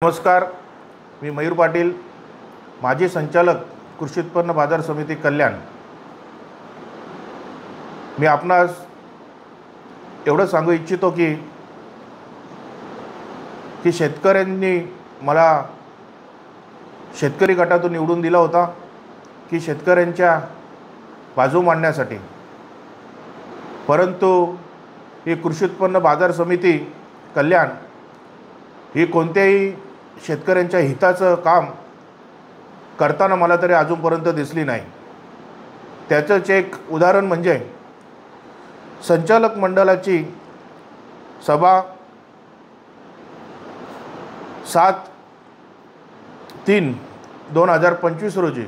नमस्कार, मी मयूर पाटील, माजी संचालक कृषी उत्पन्न बाजार समिती कल्याण। मी आपणास एवढं सांगू इच्छितो की शेतकऱ्यांनी मला शेतकरी गटातून निवडून दिला होता की शेतकऱ्यांच्या बाजू मांडण्यासाठी, परंतु ही कृषी उत्पन्न बाजार समिती कल्याण ही कोणत्याही शेतकऱ्यांच्या हिताचं काम करताना मला तरी अजूनपर्यंत दिसली नाही। त्याचंच एक उदाहरण म्हणजे संचालक मंडळाची सभा 7/3/2025 रोजी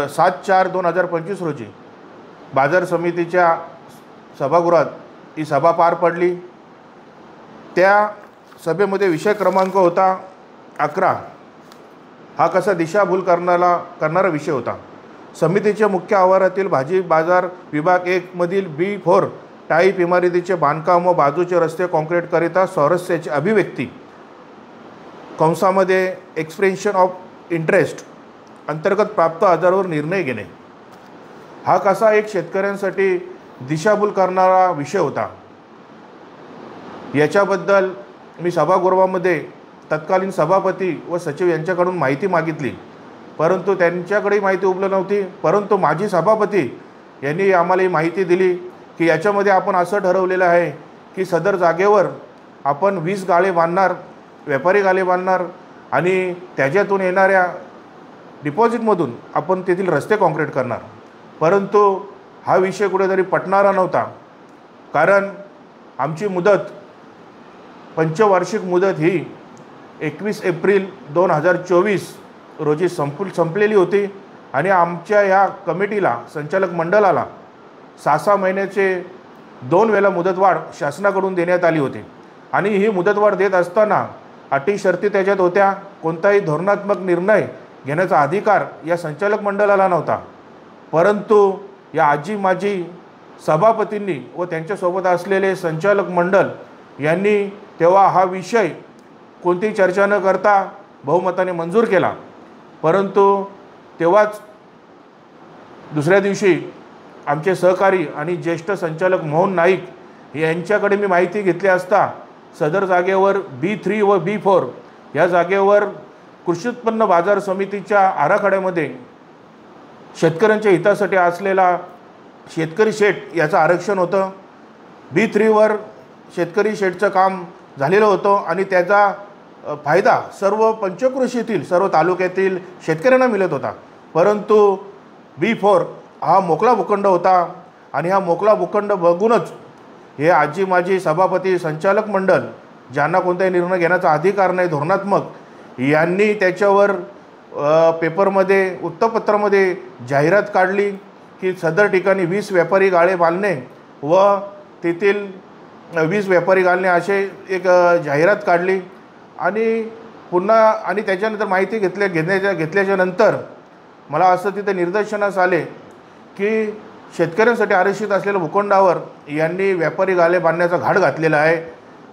7/4/2025 रोजी बाजार समितीच्या सभागृहात ही सभा पार पडली। त्या सभेमध्ये विषय क्रमांक होता 11। हा कसा दिशाभूल करणारा विषय होता। समितीच्या मुख्य आवारातील भाजी बाजार विभाग 1 मधील B4 टाईप इमारतीचे बांधकाम व बाजूचे रस्ते कॉन्क्रीटकरिता स्वारस्याची अभिव्यक्ती कंसामध्ये एक्सप्रेशन ऑफ इंटरेस्ट अंतर्गत प्राप्त आधारावर निर्णय घेणे, हा कसा एक शेतकऱ्यांसाठी दिशाभूल करणारा विषय होता। याच्याबद्दल मी सभागृहामध्ये तत्कालीन सभापती व सचिव यांच्याकडून माहिती मागितली, परंतु त्यांच्याकडे माहिती उपलब्ध नव्हती। परंतु माजी सभापती यांनी आम्हाला ही माहिती दिली की याच्यामध्ये आपण असं ठरवलेलं आहे की सदर जागेवर आपण 20 गाळे बांधणार, व्यापारी गाळे बांधणार आणि त्याच्यातून येणाऱ्या डिपॉझिटमधून आपण तेथील रस्ते कॉन्क्रीट करणार। परंतु हा विषय कुठेतरी पटणारा नव्हता, कारण आमची मुदत पंचवार्षिक मुदत ही 21 एप्रिल 2024 रोजी संपलेली होती आणि आमच्या या कमिटीला संचालक मंडळाला 6 महिन्याचे 2 वेळा मुदतवाढ शासनाकडून देण्यात आली होती आणि ही मुदतवाढ देत असताना अटी शर्ती त्याच्यात होत्या। कोणताही धोरणात्मक निर्णय घेण्याचा अधिकार या संचालक मंडळाला नव्हता, परंतु या माजी सभापतींनी व त्यांच्यासोबत असलेले संचालक मंडळ यांनी तेव्हा हा विषय कोणतीही चर्चा न करता बहुमताने मंजूर केला। परंतु तेव्हाच दुसऱ्या दिवशी आमचे सहकारी आणि ज्येष्ठ संचालक मोहन नाईक यांच्याकडे मी माहिती घेतली असता सदर जागेवर B3 व B4 या जागेवर कृषी उत्पन्न बाजार समितीच्या आराखड्यामध्ये शेतकऱ्यांच्या हितासाठी असलेला शेतकरी शेड याचं आरक्षण होतं। B3 वर शेतकरी शेडचं काम झालेलं होतं आणि त्याचा फायदा सर्व पंचक्रोशीतील सर्व तालुक्यातील शेतकऱ्यांना मिळत होता। परंतु B4 हा मोकळा भूखंड होता आणि हा मोकळा भूखंड बघूनच हे माजी सभापती संचालक मंडळ ज्यांना कोणताही निर्णय घेण्याचा अधिकार नाही धोरणात्मक, यांनी त्याच्यावर पेपरमध्ये वृत्तपत्रामध्ये जाहिरात काढली की सदर ठिकाणी 20 व्यापारी गाळे बांधणे व तेथील 20 व्यापारी घालणे असे एक जाहिरात काढली आणि पुन्हा आणि त्याच्यानंतर माहिती घेतल्याच्या नंतर मला असं तिथे निदर्शनास आले की शेतकऱ्यांसाठी आरक्षित असलेल्या भूखंडावर यांनी व्यापारी गाळे बांधण्याचा घाट घातलेला आहे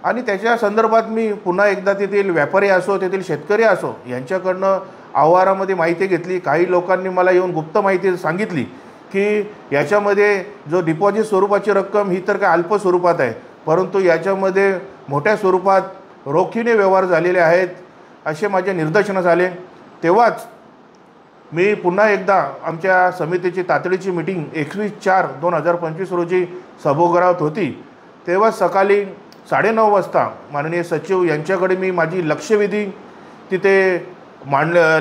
आणि त्याच्या संदर्भात मी पुन्हा एकदा तेथील व्यापारी असो तेथील शेतकरी असो यांच्याकडनं आवारामध्ये माहिती घेतली। काही लोकांनी मला येऊन गुप्त माहिती सांगितली की याच्यामध्ये जो डिपॉझिट स्वरूपाची रक्कम ही तर काय अल्प स्वरूपात आहे, परंतु याच्यामध्ये मोठ्या स्वरूपात रोखीने व्यवहार झालेले आहेत असे माझे निदर्शनास आले। तेव्हाच मी पुन्हा एकदा आमच्या समितीची तातडीची मीटिंग 21/4/2025 रोजी सभागृहात होती। तेव्हा सकाळी 9:30 वाजता माननीय सचिव यांच्याकडे मी माझी लक्षवेधी तिथे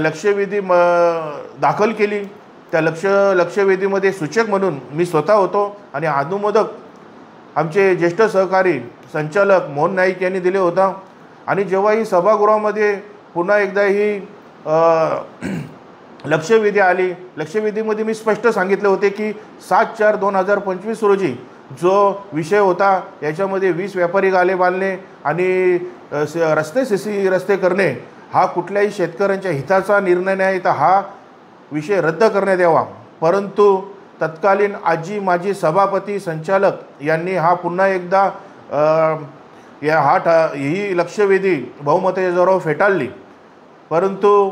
लक्षवेधी दाखल केली। त्या लक्षवेधीमध्ये सूचक म्हणून मी स्वतः होतो आणि अनुमोदक आमचे ज्येष्ठ सहकारी संचालक मोहन नाईक यांनी दिले होता। आणि जेव्हा ही सभागृहामध्ये पुन्हा एकदा ही लक्षवेधी आली, लक्षवेधीमध्ये मी स्पष्ट सांगितले होते की 7/4/2025 रोजी जो विषय होता याच्यामध्ये 20 व्यापारी गाळे बांधणे आणि CC रस्ते करणे हा कुठल्याही शेतकऱ्यांच्या हिताचा निर्णय नाही, तर हा विषय रद्द करण्यात यावा। परंतु तत्कालीन माजी सभापती संचालक यांनी हा पुन्हा एकदा ही लक्षवेधी बहुमताच्या जोरावर फेटाळली. परंतु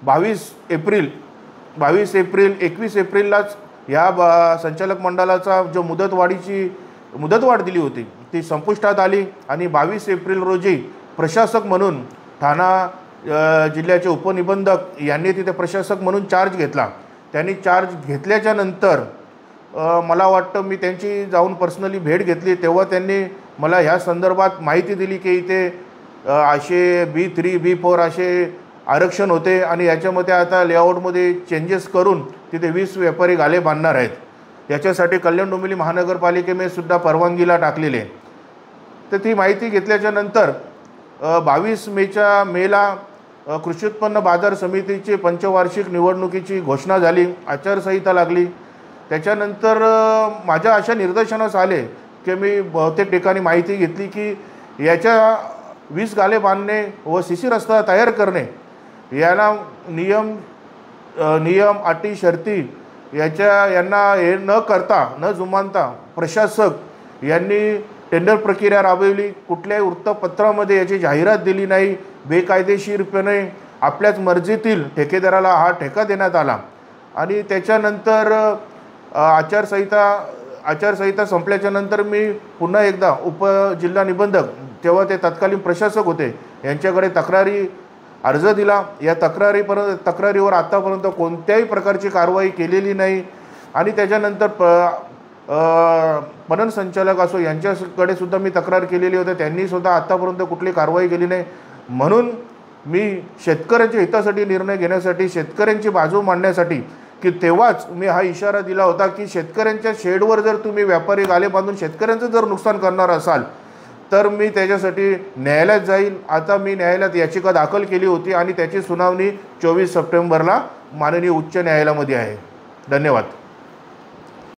21 एप्रिल 21 एप्रिललाच या संचालक मंडळाचा जो मुदतवाढ दिली होती ती संपुष्टात आली आणि 22 एप्रिल रोजी प्रशासक म्हणून ठाणा जिल्ह्याचे उपनिबंधक यांनी तिथे प्रशासक म्हणून चार्ज घेतला. त्यांनी चार्ज घेतल्याच्या नंतर मला वाटतं मी त्यांची जाऊन पर्सनली भेट घेतली, तेव्हा त्यांनी मला ह्या संदर्भात माहिती दिली की इथे असे B3 B4 असे आरक्षण होते आणि याच्यामध्ये आता लेआउटमध्ये चेंजेस करून तिथे 20 व्यापारी गाले बांधणार आहेत. याच्यासाठी कल्याण डोंबिवली महानगरपालिकेने सुद्धा परवानगीला टाकलेले आहे. तर ती माहिती घेतल्याच्या नंतर 22 मेला कृषी उत्पन्न बाजार समितीची पंचवार्षिक निवडणुकीची घोषणा झाली, आचारसंहिता लागली. त्याच्यानंतर माझ्या अशा निदर्शनास आले की मी बहुतेक ठिकाणी माहिती घेतली की याच्या 20 गाले बांधणे व CC रस्ता तयार करणे याला नियम अटी शर्ती यांना हे न करता न जुमानता प्रशासक यांनी टेंडर प्रक्रिया राबवली. कुठल्याही वृत्तपत्रामध्ये याची जाहिरात दिली नाही. बेकायदेशीरपणे आपल्याच मर्जीतील ठेकेदाराला हा ठेका देण्यात आला आणि त्याच्यानंतर आचारसंहिता संपल्याच्या नंतर मी पुन्हा एकदा उपजिल्हा निबंधक तेव्हा ते तत्कालीन प्रशासक होते यांच्याकडे तक्रारी अर्ज दिला. या तक्रारीवर आतापर्यंत कोणत्याही प्रकारची कारवाई केलेली नाही आणि त्याच्यानंतर पणन संचालक असो यांच्याकडे सुद्धा मी तक्रार केलेली होती, त्यांनी सुद्धा आतापर्यंत कुठली कारवाई केली नाही. म्हणून मी शेतकऱ्यांच्या हितासाठी निर्णय घेण्यासाठी शेतकऱ्यांची बाजू मांडण्यासाठी की तेव्हाच मी हा इशारा दिला होता की शेतकऱ्यांच्या शेडवर जर तुम्ही व्यापारी गाले बांधून शेतकऱ्यांचं जर नुकसान करणार असाल तर मी त्याच्यासाठी न्यायालयात जाईल. आता मी न्यायालयात याचिका दाखल केली होती आणि त्याची सुनावणी 24 सप्टेंबरला माननीय उच्च न्यायालयामध्ये आहे. धन्यवाद.